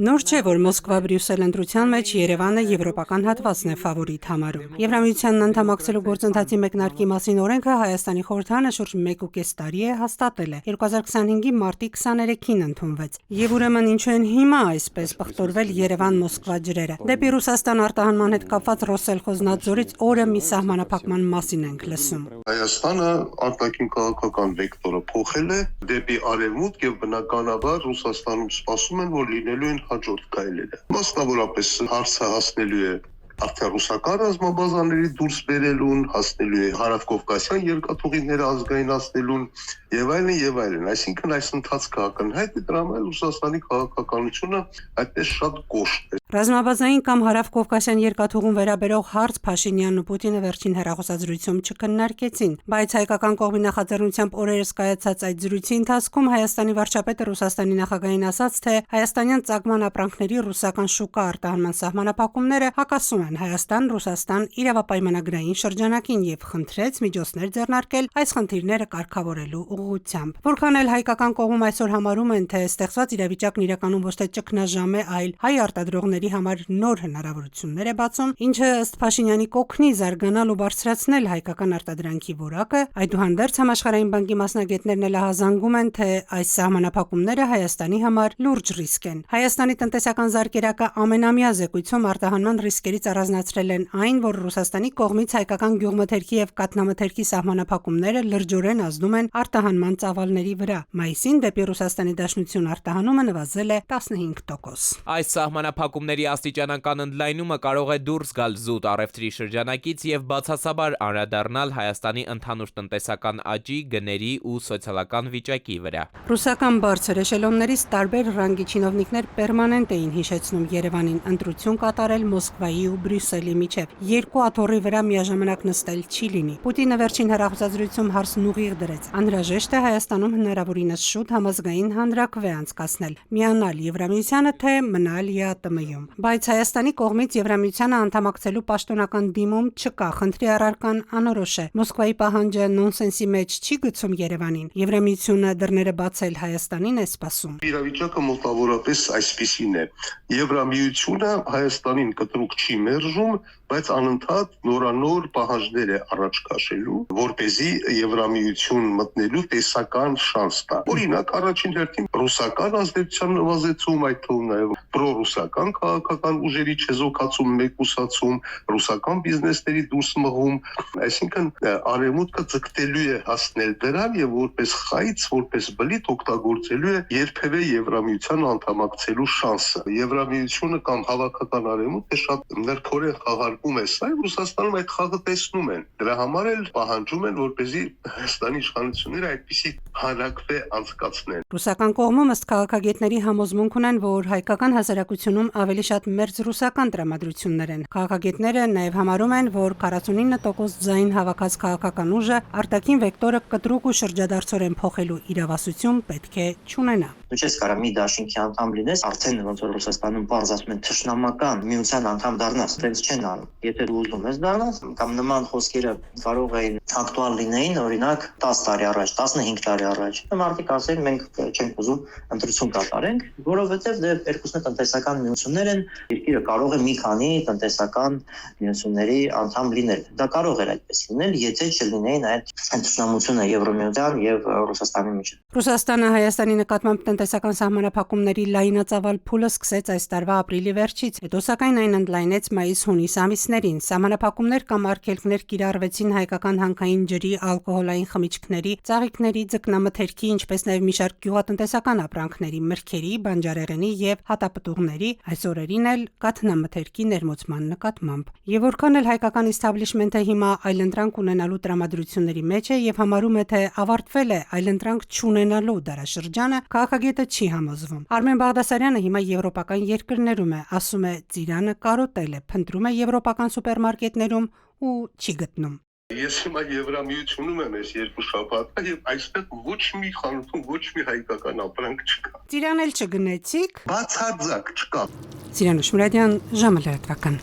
Նոր չէ, որ Մոսկվա-Բրյուսել ընտրության մեջ Երևանը եվրոպական հատվածն է ֆավորիտ համարում։ Եվրամիությանն անդամակցելու գործընթացի մեկնարկի մասին օրենքը Հայաստանի խորհրդարանը շուրջ 1.5 տարի է հաստատել է։ 2025-ի մարտի 23-ին ընդունվեց։ Եվ ուրեմն ինչու են հիմա այսպես պղտորվել Երևան-Մոսկվա ջրերը։ Դեպի Ռուսաստան արտահանման հետ կապված Ռոսելխոզնadzորից օրը մի սահմանափակման մասին ենք լսում։ Հայաստանը արտաքին քաղաքական վեկտորը փոխել է դեպի արևմուտք եւ բնականաբար Ռուսաստանում սպասում են, որ լինելու են հաջորդ քայլերը։ Մասնավորապես հարցը հասնելու է արդեն ռուսական ռազմաբազաների դուրս բերելուն, հասնելու է հարավկովկասյան երկաթուղիները ազգայնացնելուն եւ այլն եւ այլն։ Այսինքն այս ընթացքը ակնհայտ է, դրա համար Ռուսաստանի քաղաքականությունը այդպես շատ կոշտ է։ Ռազմաբազային կամ հարավկովկասյան երկաթուղուն վերաբերող հարց Փաշինյանն ու Պուտինը վերջին հեռախոսազրույցում չքննարկեցին, բայց հայկական կողմի նախաձեռնությամբ օրերս կայացած այդ զրույցի ընթացքում Հայաստանի վարչապետը Ռուսաստանի նախագահին ասաց, թե հայաստանյան ծագման ապրանքների ռուսական շուկա արտահանման սահմանափակումները հակասում են Հայաստան-Ռուսաստան իրավապայմանագրային շրջանակին եւ խնդրեց միջոցներ ձեռնարկել այս խնդիրները կարգավորելու ուղղությամբ։ Որքան էլ հայկական կողմում այսօր համարում են, թե ստեղծված իրավիճակն իրականում ոչ թե ճգնաժամ է, այլ հայ արտադրողների համար նոր հնարավորություններ է բացում, ինչը ըստ Փաշինյանի կօգնի զարգանալ ու բարձրացնել հայկական արտադրանքի որակը, այդուհանդերձ Համաշխարհային բանկի մասնագետներն էլ ահազանգում են, թե այս սահմանափակումները Հայաստանի համար լուրջ ռիսկ են։ Հայաստանի տնտեսական զարգերակը ամենամյա զեկույցում արտահանման ռիսկերից առանձնացրել են այն, որ Ռուսաստանի կողմից հայկական գյուղմթերքի եւ կաթնամթերքի սահմանափակումները լրջորեն ազդում են արտահանման ծավալների վրա։ Մայիսին դեպի Ռուսաստանի Դաշնություն արտահանումը նվազել է 15%։ Այս սահմանափակումների աստիճանական ընդլայնումը կարող է դուրս գալ զուտ առևտրի շրջանակից եւ բացասաբար անդրադառնալ Հայաստանի ընդհանուր տնտեսական աճի, գների ու սոցիալական վիճակի վրա։ Ռուսական բարձր էշելոններից տարբեր ռանգի չինովնիկներ պերմանենտ էին հիշեցնում Երևանին ընտրություն կատարել Մոսկվայի ու Բրյուսելի միջև։ Երկու աթոռի վրա միաժամանակ նստել չի լինի։ Պուտինը վերջին հեռախոսազրույցում հարցն ուղիղ դրեց։ Անհրաժեշտ է Հայաստանում հնարավորինս շուտ համազգային հանրաքվե անցկացնել, միանալ Եվրամիությանը, թե մնալ ԵԱՏՄ-ում։ Բայց Հայաստանի կողմից Եվրամիությանը անդամակցելու պաշտոնական դիմում չկա, խնդրի առարկան անորոշ է։ Մոսկվայի պահանջը նոնսենսի մեջ չի գցում Երևանին։ Եվրամիությունը դռները բացել Հայաստանին է սպասում։ Իրավիճակը մոտավորապես այսպիսին է։ Եվրամիությունը Հայաստանին կտրուկ չի մերժում, բայց անընդհատ նորանոր պահանջներ է առաջ քաշելու, որպեսզի Եվրամիություն մտնելու տեսական շանս տա։ Օրինակ, առաջին հերթին ռուսական ազդեցության նվազեցում, այդ թվում նաև պրոռուսական քաղաքական ուժերի չեզոքացում, մեկուսացում, ռուսական բիզնեսների դուրս մղում, այսինքն արևմուտքը ձգտելու է հասնել դրան եւ որպես խայծ, որպես բլիթ օգտագործելու է երբևէ Եվրամիության անդամակցելու շանսը։ Եվրամիությունը կամ հավաքական արևմուտքը շատ ներքորեն խաղարկում է սա, Ռուսաստանում այդ խաղը տեսնում են։ Դրա համար էլ պահանջում են, որպեսզի Հայաստանի իշխանությունները այդպիսի հանրաքվե անցկացնեն։ Ռուսական կողմում ըստ քաղաքագետների համոզմունք ունեն, որ հայկական հասարակությունում ավելի շատ մերձ ռուսական տրամադրություններ են։ Քաղաքագետները նաև համարում են, որ 49% ձայն հավաքած քաղաքական ուժը արտաքին վեկտորը կտրուկ ու շրջադարձորեն փոխելու իրավասություն պետք է չունենա։ Դու չես կարող մի դաշինքի անդամ լինես, արդեն ոնց որ Ռուսաստանում բարձ ասում են թշնամական միության անդամ դառնաս, դենց չեն անում։ Եթե դու ուզում ես դառնաս, կամ նման խոսքերը կարող էին ակտուալ լինեին, օրինակ 10 տարի առաջ, 15 տարի առաջ։ Մարդիկ ասեն մենք չենք ուզում ընտրություն կատարենք, որովհետև դե երկուսն տնտեսական միություններ են, երկիրը կարող է մի քանի տնտեսական միությունների անդամ լինել։ Դա կարող էր այդպես լինել, եթե չլինեին այդ թշնամությունը Եվրամիության եւ Ռուսաստանի միջեւ։ Ռուսաստանը Հայաստանի նկատմամբ տնտեսական սահմանափակումների լայնածավալ փուլը սկսեց այս տարվա ապրիլի վերջից, հետո սակայն այն ընդլայնեց մայիս-հունիս ամիսներին։ Սահմանափակումներ կամ արգելքներ կիրառվեցին հայկական հանքային ջրի, ալկոհոլային խմիչքների, ծաղիկների, ձկնամթերքի, ինչպես նաև մի շարք գյուղատնտեսական ապրանքների, մրգերի, բանջարեղենի եւ հատապտուղների, այս օրերին էլ կաթնամթերքի ներմուծման նկատմամբ։ Եվ որքան էլ հայկական իստաբլիշմենթը հիմա այլընտրանք ունենալու տրամադրությունների մեջ է եւ համարում է, թե ավարտվել է այլընտրանք չունենալու դարաշրջանը, քաղաքագետը չի համոզվում։ Արմեն Բաղդասարյանը հիմա եվրոպական երկրներում է, ասում է, ծիրանը կարոտել է, փնտրում է եվրոպական սուպերմարկետներում ու չի գտնում։ Ես հիմա Եվրամիությունում եմ այս երկու շաբաթ եւ այստեղ ոչ մի խանութում ոչ մի հայկական ապրանք չկա։ Ծիրան էլ չգնեցիք։ Բացարձակ չկա։ Ծիրանուշ Մուրադյան, ժամը լրատվական։